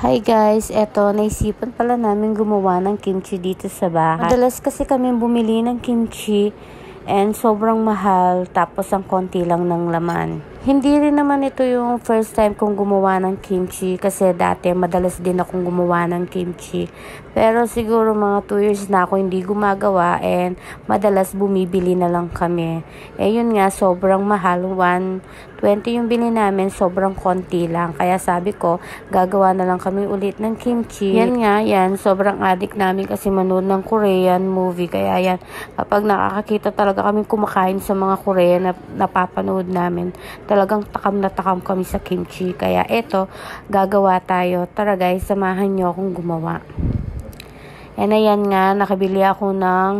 Hi guys, eto, naisipan pala namin gumawa ng kimchi dito sa bahay. Madalas kasi kami bumili ng kimchi and sobrang mahal tapos ang konti lang ng laman. Hindi rin naman ito yung first time kong gumawa ng kimchi kasi dati madalas din akong gumawa ng kimchi. Pero siguro mga 2 years na ako hindi gumagawa and madalas bumibili na lang kami. Yun nga, sobrang mahal. 120 yung bili namin, sobrang konti lang. Kaya sabi ko, gagawa na lang kami ulit ng kimchi. Yan nga, sobrang addict namin kasi manood ng Korean movie. Kaya yan, kapag nakakakita talaga kami kumakain sa mga Korean na napapanood namin, talagang takam na takam kami sa kimchi. Kaya eto, gagawa tayo. Tara guys, samahan nyo akong gumawa. And ayan nga, nakabili ako ng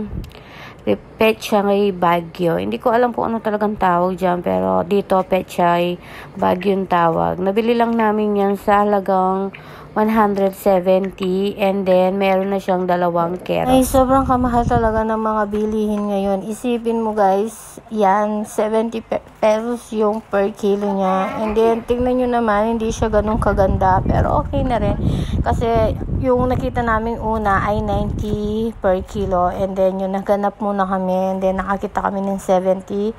Pechay Baguio. Hindi ko alam kung ano talagang tawag dyan, pero dito Pechay Baguio yung tawag. Nabili lang namin yan sa halagang 170 and then meron na siyang 2 carrots. Ay, sobrang kamahal talaga ng mga bilihin ngayon. Isipin mo guys, yan, 70 pesos yung per kilo niya. And then, tingnan nyo naman, hindi siya ganun kaganda. Pero okay na rin. Kasi, yung nakita namin una ay 90 per kilo. And then, yung naganap muna kami. And then, nakakita kami ng 70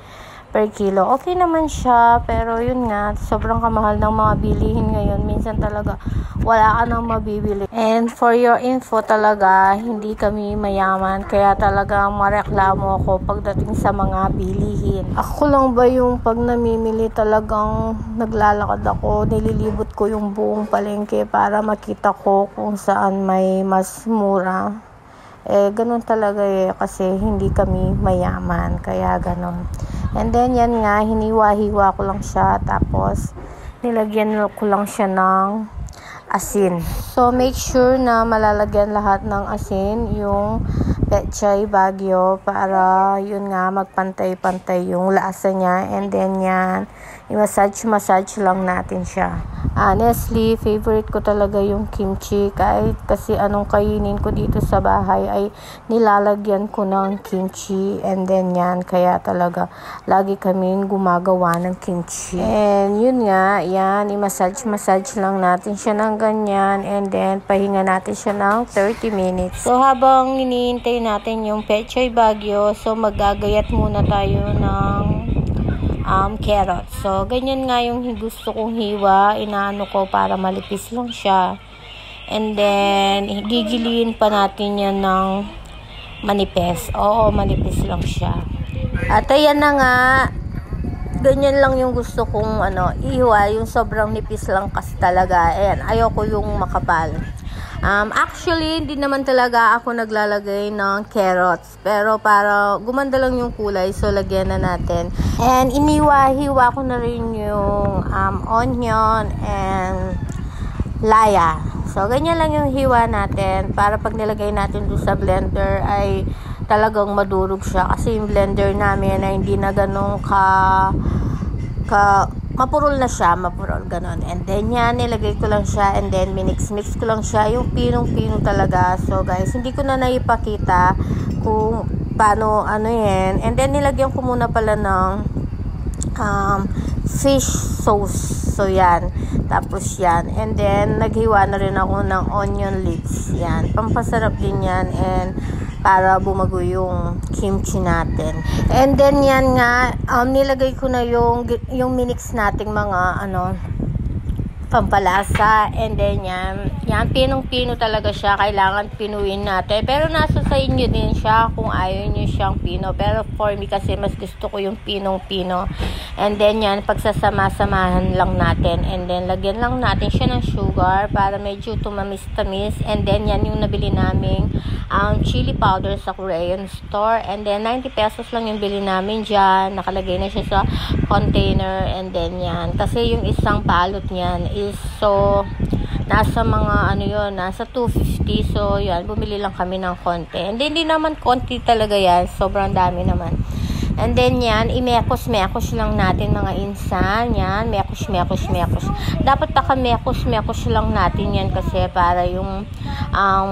per kilo. Okay naman siya, pero yun nga, sobrang kamahal ng mga bilihin ngayon. Minsan talaga, wala ka nang mabibili. And for your info talaga, hindi kami mayaman. Kaya talaga mareklamo ako pagdating sa mga bilihin. Ako lang ba yung pag namimili talagang naglalakad ako, nililibot ko yung buong palengke para makita ko kung saan may mas mura. Ganun talaga kasi hindi kami mayaman. Kaya ganun. And then, yan nga, hiniwa-hiwa ko lang siya. Tapos, nilagyan ko lang siya ng asin. So, make sure na malalagyan lahat ng asin yung Pechay Baguio para, yun nga, magpantay-pantay yung lasa niya. And then, yan, i-massage lang natin siya. Honestly, favorite ko talaga yung kimchi. Kahit kasi anong kainin ko dito sa bahay ay nilalagyan ko ng kimchi. And then yan, kaya talaga lagi kaming gumagawa ng kimchi. And yun nga, yan, i-massage lang natin siya ng ganyan. And then, pahinga natin siya ng 30 minutes. So, habang hinihintay natin yung Pechay Baguio, so magagayat muna tayo ng carrots. So, ganyan nga yung gusto kong hiwa. Inaano ko para malipis lang siya. And then, gigiliin pa natin yan ng manipis. Oo, manipis lang siya. At ayan na nga, ganyan lang yung gusto kong ihiwa. Yung sobrang nipis lang kasi talaga. Ayan, ayoko yung makapal. Actually, hindi naman talaga ako naglalagay ng carrots. Pero para gumanda lang yung kulay, so lagyan na natin. And iniwa-hiwa ko na rin yung onion and laya. So, ganyan lang yung hiwa natin. Para pag nilagay natin doon sa blender ay talagang madurog siya. Kasi yung blender namin ay hindi na ganun mapurol na siya, ganon. And then yan, nilagay ko lang siya and then minix ko lang siya, yung pinong-pino talaga. So guys, hindi ko na naipakita kung paano yan. And then nilagyan ko muna pala ng fish sauce. So yan, tapos yan. And then naghiwa na rin ako ng onion leaves. Yan, pampasarap din yan and para bumago yung kimchi natin. And then yan nga, nilagay ko na yung minix nating mga pampalasa. And then yan pinong-pino talaga siya. Kailangan pinuin natin. Pero nasa sa inyo din siya kung ayaw nyo siyang pino. Pero for me kasi mas gusto ko yung pinong-pino. And then yan, pagsasama-samahan lang natin. And then lagyan lang natin siya ng sugar para medyo tumamis-tamis. And then yan yung nabili naming chili powder sa Korean store. And then 90 pesos lang yung bili namin dyan. Nakalagay na siya sa container. And then yan. Kasi yung isang palot niyan is so nasa mga nasa 250. So yan, bumili lang kami ng konti. And then hindi naman konti talaga yan. Sobrang dami naman. And then yan, i-mekos lang natin mga insan. Yan, mekos. Dapat mekos lang natin yan kasi para yung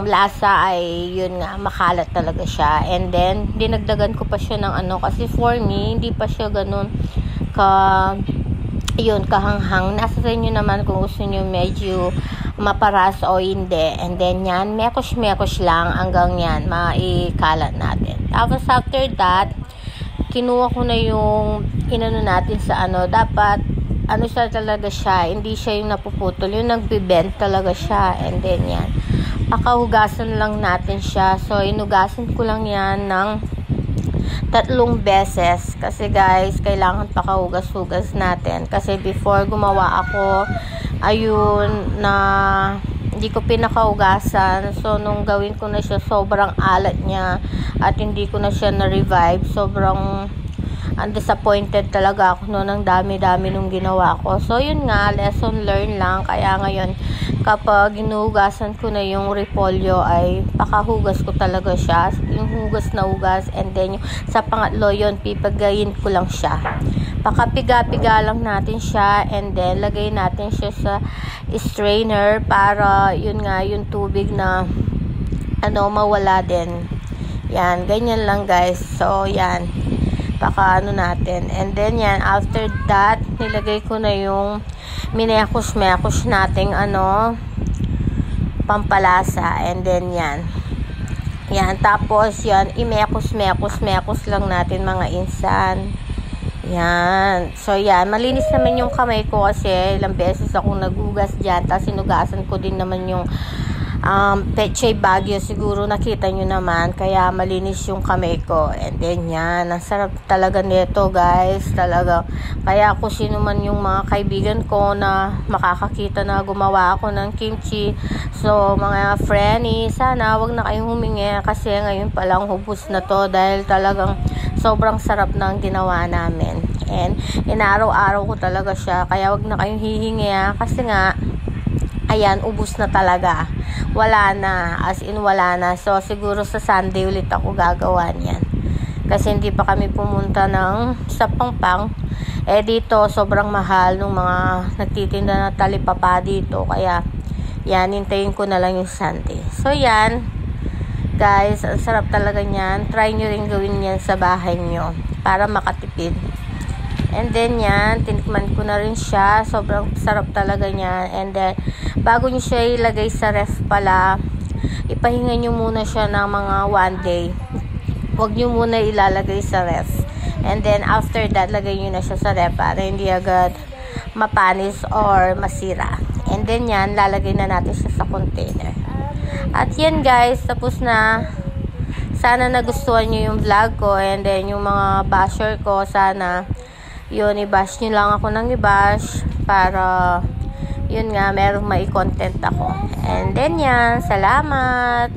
lasa ay yun nga, makalat talaga siya. And then, dinagdagan ko pa siya ng kasi for me, hindi pa siya ganun kahanghang. Nasa sa inyo naman kung gusto nyo medyo maparas o hindi. And then yan, mekos lang hanggang yan, maikalat natin. Tapos after that, kinuha ko na yung inano natin sa dapat, siya talaga siya, hindi siya yung napuputol, yung nagbe-bend talaga siya. And then yan, pakahugasan lang natin siya. So, inugasan ko lang yan ng 3 beses. Kasi guys, kailangan pakahugas-hugas natin. Kasi before gumawa ako, ayun, na hindi ko pinakahugasan. So, nung gawin ko na siya, sobrang alat niya. At hindi ko na siya na-revive. Sobrang disappointed talaga ako noon. Ang dami-dami nung ginawa ko. So, yun nga, lesson learned lang. Kaya ngayon, kapag hinuhugasan ko na yung repolyo, ay pakahugas ko talaga siya. Yung hugas na hugas. And then, sa pangatlo yun, pipagayin ko lang siya. Pakapiga-piga lang natin siya. And then, lagay natin siya sa strainer para, yun nga, yung tubig na, mawala din. Yan, ganyan lang guys. So, yan. Natin. And then yan, after that, nilagay ko na yung minekos nating pampalasa. And then yan. Yan, tapos yan, imekos lang natin mga insan. Yan. So yan, malinis naman yung kamay ko kasi ilang beses akong nagugas dyan. Tapos sinugasan ko din naman yung Pechay Baguio, siguro nakita nyo naman, kaya malinis yung kamay ko. And then yan, ang sarap talaga nito guys, talaga. Kaya kung sino man yung mga kaibigan ko na makakakita na gumawa ako ng kimchi, so mga friendly, sana wag na kayong humingi kasi ngayon palang hubos na to dahil talagang sobrang sarap na ang ginawa namin. And inaraw-araw ko talaga siya, kaya wag na kayong hihingi kasi nga ayan, ubos na talaga. Wala na, as in wala na. So, siguro sa Sunday ulit ako gagawa niyan. Kasi hindi pa kami pumunta sa Pangpang. Dito, sobrang mahal nung mga nagtitinda na talipapa dito. Kaya, yan, hintayin ko na lang yung Sunday. So, yan. Guys, ang sarap talaga niyan. Try nyo rin gawin yan sa bahay nyo para makatipid. And then yan, tinikman ko na rin siya. Sobrang sarap talaga niyan. And then, bago nyo siya ilagay sa ref pala, ipahinga nyo muna siya ng mga 1 day. Huwag nyo muna ilalagay sa ref. And then, after that, lagay nyo na siya sa ref para hindi agad mapanis or masira. And then yan, lalagay na natin siya sa container. At yan guys, tapos na. Sana nagustuhan nyo yung vlog ko. And then, yung mga basher ko, sana yun, i-bash nyo lang ako ng i-bash para yun nga, merong mai-content ako. And then yan, salamat!